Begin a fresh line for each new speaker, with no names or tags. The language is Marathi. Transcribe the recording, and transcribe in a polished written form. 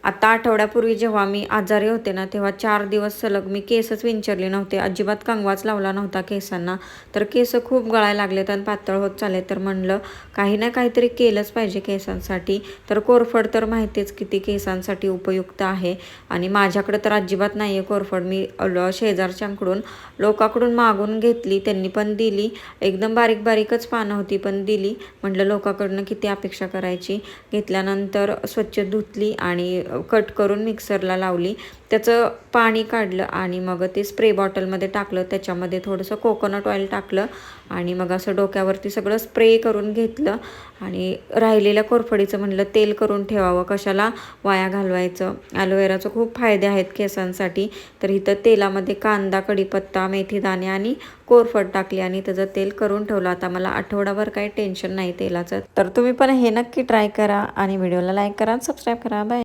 आता आठवड्यापूर्वी जेव्हा मी आजारी होते ना, तेव्हा 4 दिवस सलग मी केसच विंचरले नव्हते. अजिबात कंगवाच लावला नव्हता केसांना. तर केस खूप गळायला लागलेत आणि पातळ होत चालले. तर म्हणलं काही ना काहीतरी केलंच पाहिजे केसांसाठी. तर कोरफड तर माहितीच किती केसांसाठी उपयुक्त आहे आणि माझ्याकडे तर अजिबात नाही आहे कोरफड. मी शेजारच्यांकडून लोकांकडून मागून घेतली, त्यांनी पण दिली. एकदम बारीक बारीकच पानं होती पण दिली. म्हटलं लोकांकडून किती अपेक्षा करायची. घेतल्यानंतर स्वच्छ धुतली आणि कट करून मिक्सरला लावली. त्याचं पाणी काढलं आणि मग ते स्प्रे बॉटलमध्ये टाकलं. त्याच्यामध्ये थोडंसं कोकोनट ऑइल टाकलं आणि मग असं डोक्यावरती सगळं स्प्रे करून घेतलं आणि राहिलेल्या कोरफडीचं म्हणलं तेल करून ठेवावं, कशाला वाया घालवायचं. ॲलोवेराचे खूप फायदे आहेत केसांसाठी. तर इथं तेलामध्ये कांदा, कढीपत्ता, मेथीदाणे आणि कोरफड टाकली आणि त्याचं तेल करून ठेवलं. आता मला आठवडाभर काही टेन्शन नाही तेलाचं. तर तुम्ही पण हे नक्की ट्राय करा आणि व्हिडिओला लाईक करा, सबस्क्राईब करा. बाय.